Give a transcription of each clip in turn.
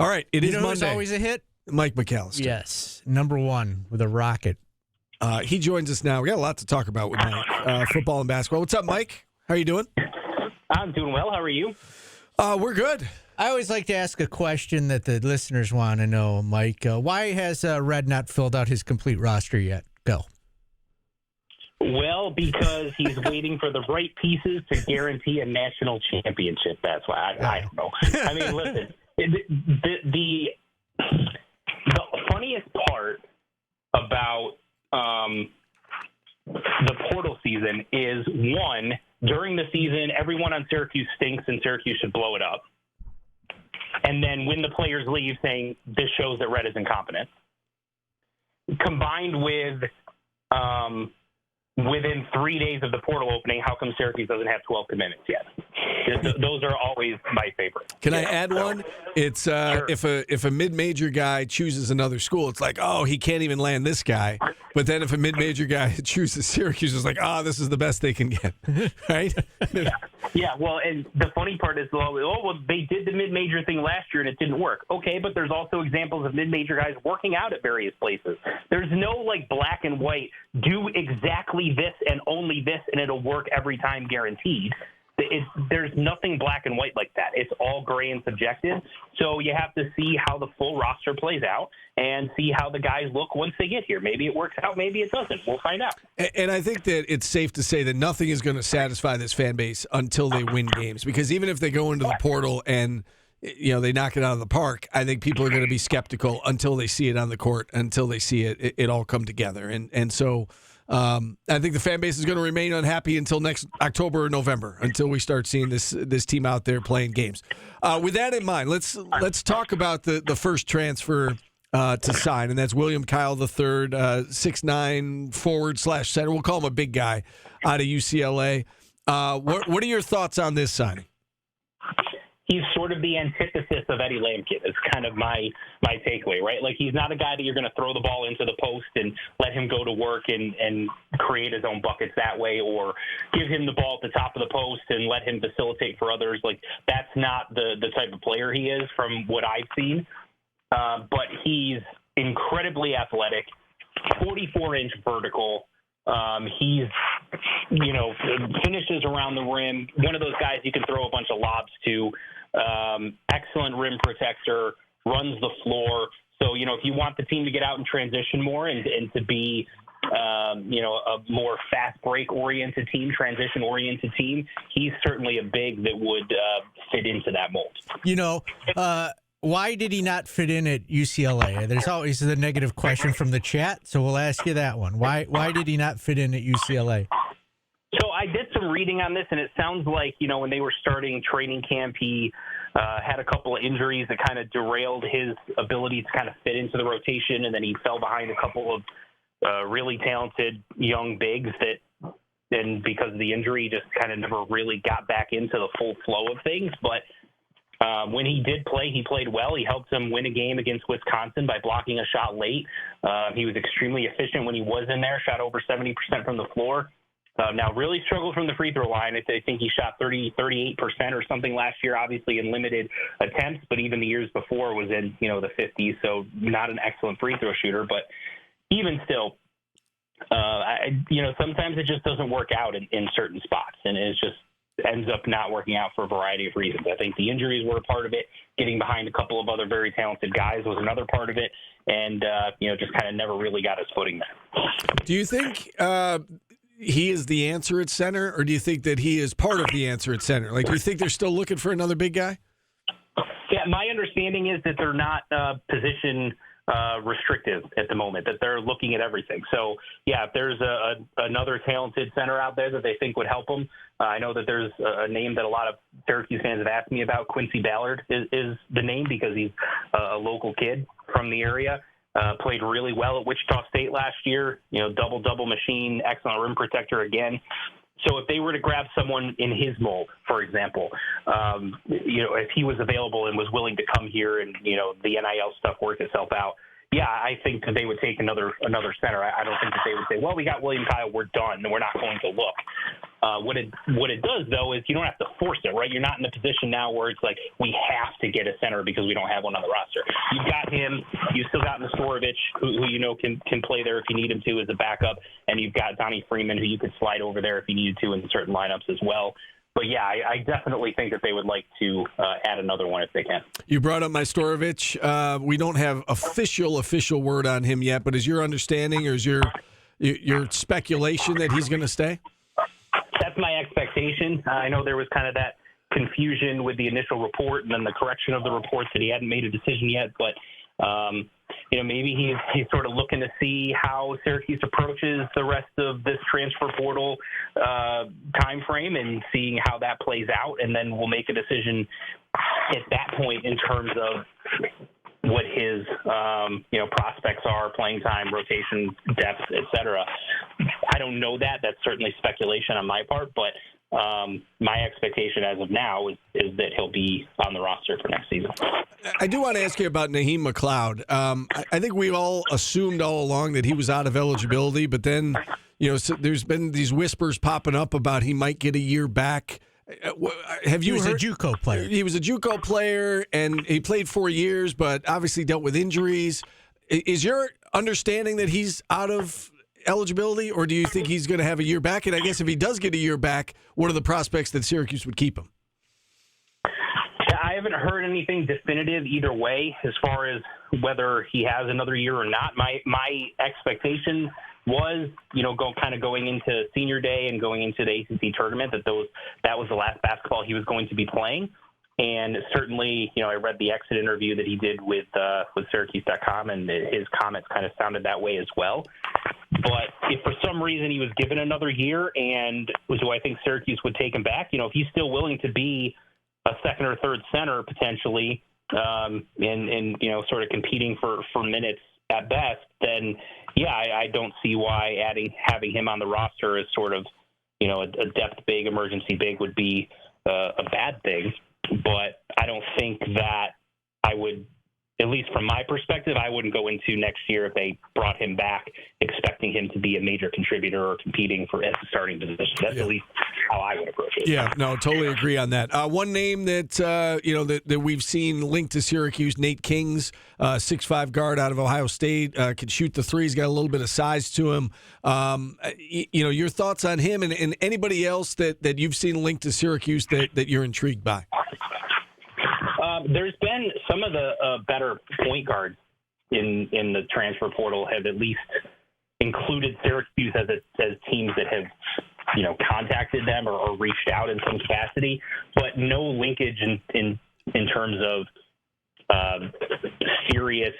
All right, it is Monday. Who's always a hit? Mike McAllister. Yes, number one with a rocket. He joins us now. We got a lot to talk about with Mike, football and basketball. What's up, Mike? How are you doing? I'm doing well. How are you? We're good. I always like to ask a question that the listeners want to know, Mike. Why has Red not filled out his complete roster yet? Go. Well, because he's waiting for the right pieces to guarantee a national championship. That's why. I don't know. I mean, listen, the funniest part about the portal season is, one, during the season, everyone on Syracuse stinks and Syracuse should blow it up. And then when the players leave, saying this shows that Red is incompetent. Combined with within 3 days of the portal opening, how come Syracuse doesn't have 12 commitments yet? Those are always my favorite. Can I add one? It's Sure. if a mid-major guy chooses another school, it's like, oh, he can't even land this guy. But then if a mid-major guy chooses Syracuse, it's like, this is the best they can get, right? Yeah, well, and the funny part is, well, they did the mid-major thing last year and it didn't work. Okay, but there's also examples of mid-major guys working out at various places. There's no, black and white, do exactly this and only this and it'll work every time guaranteed. There's nothing black and white like that. It's all gray and subjective. So you have to see how the full roster plays out and see how the guys look once they get here. Maybe it works out, maybe it doesn't. We'll find out. And I think that it's safe to say that nothing is going to satisfy this fan base until they win games. Because even if they go into the portal and they knock it out of the park, I think people are going to be skeptical until they see it on the court, until they see it all come together. And so I think the fan base is going to remain unhappy until next October or November, until we start seeing this team out there playing games. With that in mind, let's talk about the first transfer to sign, and that's William Kyle III, 6'9" forward/center. We'll call him a big guy out of UCLA. What are your thoughts on this signing? He's sort of the antithesis of Eddie Lampkin. It's kind of my takeaway, right? He's not a guy that you're going to throw the ball into the post and let him go to work and create his own buckets that way, or give him the ball at the top of the post and let him facilitate for others. That's not the type of player he is from what I've seen. But he's incredibly athletic, 44-inch vertical. He's, finishes around the rim. One of those guys you can throw a bunch of lobs to. Excellent rim protector, runs the floor. So, if you want the team to get out and transition more and to be, a more fast break oriented team, transition oriented team, he's certainly a big that would fit into that mold. Why did he not fit in at UCLA? There's always the negative question from the chat, so we'll ask you that one. Why did he not fit in at UCLA? So I did some reading on this, and it sounds like, when they were starting training camp, he had a couple of injuries that kind of derailed his ability to kind of fit into the rotation, and then he fell behind a couple of really talented young bigs and because of the injury, just kind of never really got back into the full flow of things. But when he did play, he played well. He helped them win a game against Wisconsin by blocking a shot late. He was extremely efficient when he was in there, shot over 70% from the floor. Now, really struggled from the free throw line. I think he shot 38% or something last year, obviously in limited attempts, but even the years before was in, the 50s, so not an excellent free throw shooter. But even still, sometimes it just doesn't work out in certain spots, and it just ends up not working out for a variety of reasons. I think the injuries were a part of it. Getting behind a couple of other very talented guys was another part of it, and, just kind of never really got his footing there. Do you think he is the answer at center, or do you think that he is part of the answer at center? Do you think they're still looking for another big guy? Yeah, my understanding is that they're not position restrictive at the moment, that they're looking at everything. So, yeah, if there's another talented center out there that they think would help them, I know that there's a name that a lot of Syracuse fans have asked me about. Quincy Ballard is the name because he's a local kid from the area. Played really well at Wichita State last year, double-double machine, excellent rim protector again. So if they were to grab someone in his mold, for example, if he was available and was willing to come here and, the NIL stuff work itself out, yeah, I think that they would take another center. I don't think that they would say, well, we got William Kyle, we're done, and we're not going to look. What it does, though, is you don't have to force it, right? You're not in a position now where it's like we have to get a center because we don't have one on the roster. You've got him. You still got Nastorovic, who you know can play there if you need him to as a backup, and you've got Donnie Freeman, who you could slide over there if you needed to in certain lineups as well. But, yeah, I definitely think that they would like to add another one if they can. You brought up Nastorovic. We don't have official word on him yet, but is your understanding or is your speculation that he's going to stay? That's my expectation. I know there was kind of that confusion with the initial report and then the correction of the reports that he hadn't made a decision yet. But, maybe he's sort of looking to see how Syracuse approaches the rest of this transfer portal time frame and seeing how that plays out. And then we'll make a decision at that point in terms of what his, prospects are, playing time, rotation, depth, et cetera. I don't know that. That's certainly speculation on my part, but my expectation as of now is that he'll be on the roster for next season. I do want to ask you about Naheem McLoud. I think we all assumed all along that he was out of eligibility, but then, so there's been these whispers popping up about he might get a year back. Have you heard? He was a JUCO player. He was a JUCO player, and he played 4 years, but obviously dealt with injuries. Is your understanding that he's out of eligibility, or do you think he's going to have a year back? And I guess if he does get a year back, what are the prospects that Syracuse would keep him? I haven't heard anything definitive either way as far as whether he has another year or not. My expectation was, going into senior day and going into the ACC tournament, that was the last basketball he was going to be playing. And certainly, I read the exit interview that he did with Syracuse.com, and his comments kind of sounded that way as well. But if for some reason he was given another year, and do I think Syracuse would take him back? If he's still willing to be a second or third center potentially, and sort of competing for minutes at best, then yeah, I don't see why having him on the roster as sort of a depth big, emergency big would be a bad thing. But I don't think that I would, at least from my perspective, I wouldn't go into next year if they brought him back expecting him to be a major contributor or competing for as a starting position. That's at least how I would approach it. Yeah, no, totally agree on that. One name that that we've seen linked to Syracuse, Nate Kings, 6'5" guard out of Ohio State, can shoot the three. He's got a little bit of size to him. Your thoughts on him and anybody else that you've seen linked to Syracuse that you're intrigued by? There's been some of the better point guards in the transfer portal have at least included Syracuse as teams that have contacted them or reached out in some capacity, but no linkage in terms of serious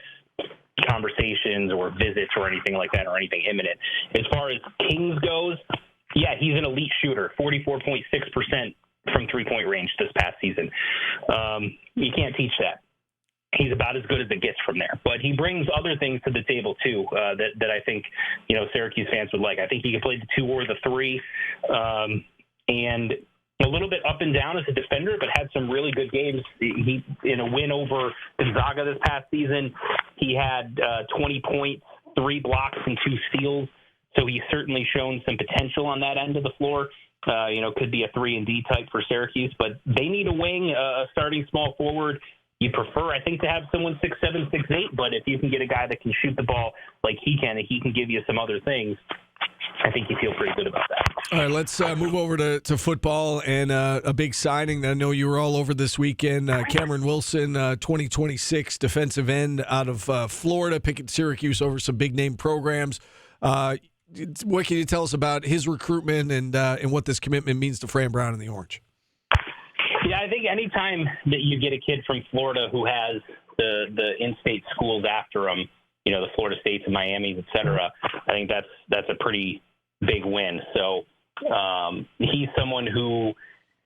conversations or visits or anything like that or anything imminent. As far as Kings goes, yeah, he's an elite shooter, 44.6% from three-point range this past season. You can't teach that. He's about as good as it gets from there. But he brings other things to the table, too, that I think, Syracuse fans would like. I think he can play the 2 or the 3, and a little bit up and down as a defender, but had some really good games. He in a win over Gonzaga this past season, he had 20 points, 3 blocks, and 2 steals. So he's certainly shown some potential on that end of the floor. Could be a 3-and-D type for Syracuse, but they need a wing, a starting small forward. You prefer, I think, to have someone 6'7", 6'8", but if you can get a guy that can shoot the ball like he can, and he can give you some other things, I think you feel pretty good about that. All right, let's move over to football and a big signing that I know you were all over this weekend. Cameron Wilson, 2026 defensive end out of Florida, picking Syracuse over some big-name programs. What can you tell us about his recruitment and what this commitment means to Fran Brown and the Orange? Yeah, I think anytime that you get a kid from Florida who has the in-state schools after him, the Florida States and Miamis, et cetera, I think that's a pretty big win. So he's someone who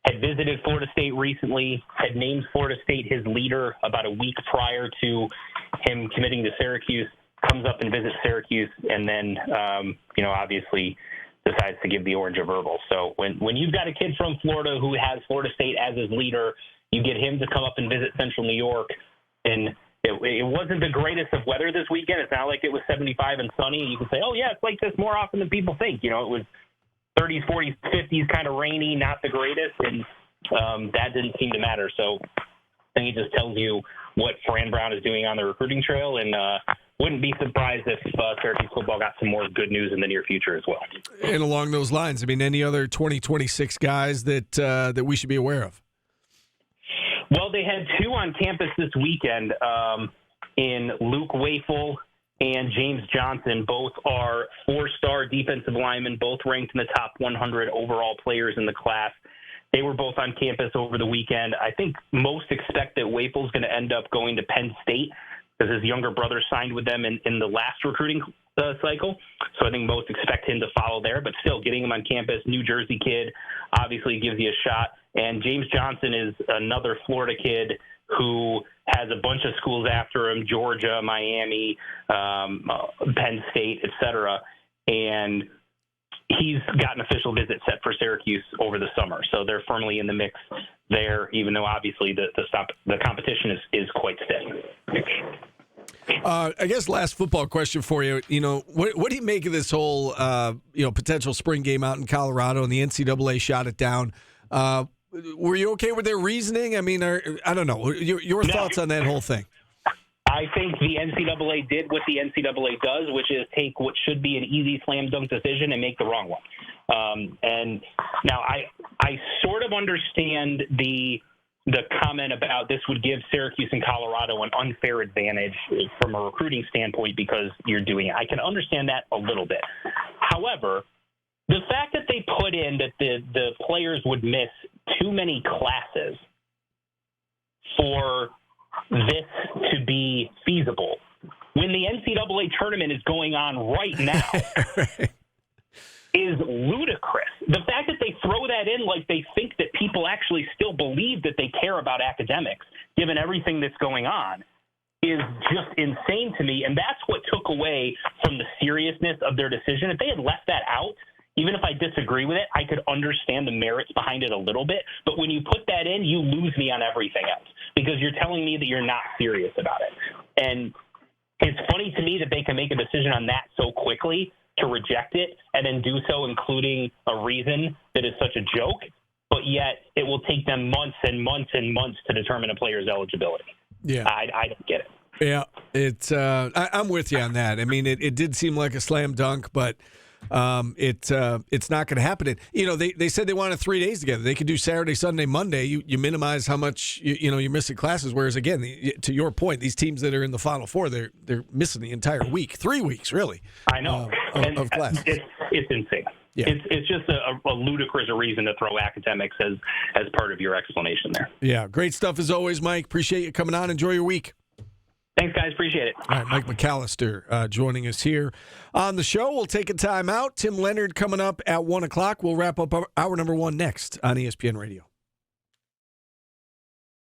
had visited Florida State recently, had named Florida State his leader about a week prior to him committing to Syracuse, comes up and visits Syracuse, and then, obviously decides to give the Orange a verbal. So when you've got a kid from Florida who has Florida State as his leader, you get him to come up and visit Central New York. And it wasn't the greatest of weather this weekend. It's not like it was 75 and sunny. You can say, oh, yeah, it's like this more often than people think. It was 30s, 40s, 50s, kind of rainy, not the greatest, and that didn't seem to matter. So I think it just tells you what Fran Brown is doing on the recruiting trail, and wouldn't be surprised if Syracuse football got some more good news in the near future as well. And along those lines, I mean, any other 2026 guys that we should be aware of? Well, they had two on campus this weekend in Luke Wafel and James Johnson. Both are 4-star defensive linemen, both ranked in the top 100 overall players in the class. They were both on campus over the weekend. I think most expect that Wafel's going to end up going to Penn State because his younger brother signed with them in the last recruiting cycle. So I think most expect him to follow there, but still getting him on campus, New Jersey kid, obviously gives you a shot. And James Johnson is another Florida kid who has a bunch of schools after him, Georgia, Miami, Penn State, et cetera. And he's got an official visit set for Syracuse over the summer. So they're firmly in the mix there, even though obviously the competition is quite stiff. I guess last football question for you. You know, what do you make of this whole potential spring game out in Colorado, and the NCAA shot it down? Were you okay with their reasoning? I mean, I don't know. Your thoughts on that whole thing? I think the NCAA did what the NCAA does, which is take what should be an easy slam dunk decision and make the wrong one. And now I sort of understand the comment about this would give Syracuse and Colorado an unfair advantage from a recruiting standpoint because you're doing it. I can understand that a little bit. However, the fact that they put in that the players would miss too many classes for this to be feasible when the NCAA tournament is going on right now is ludicrous. The fact that they throw that in like they think that people actually still believe that they care about academics, given everything that's going on, is just insane to me. And that's what took away from the seriousness of their decision. If they had left that out, even if I disagree with it, I could understand the merits behind it a little bit. But when you put that in, you lose me on everything else because you're telling me that you're not serious about it. And it's funny to me that they can make a decision on that so quickly to reject it and then do so including a reason that is such a joke, but yet it will take them months and months and months to determine a player's eligibility. Yeah, I don't get it. Yeah, it's I'm with you on that. I mean, it did seem like a slam dunk, but it's not going to happen. And, you know, they said they wanted 3 days together. They could do Saturday, Sunday, Monday. You minimize how much you're missing classes. Whereas again, to your point, these teams that are in the Final Four, they're missing the entire week, 3 weeks really. I know of class. It's insane. Yeah. It's just a ludicrous reason to throw academics as part of your explanation there. Yeah, great stuff as always, Mike. Appreciate you coming on. Enjoy your week. Thanks, guys. Appreciate it. All right, Mike McAllister joining us here on the show. We'll take a time out. Tim Leonard coming up at 1 o'clock. We'll wrap up hour number 1 next on ESPN Radio.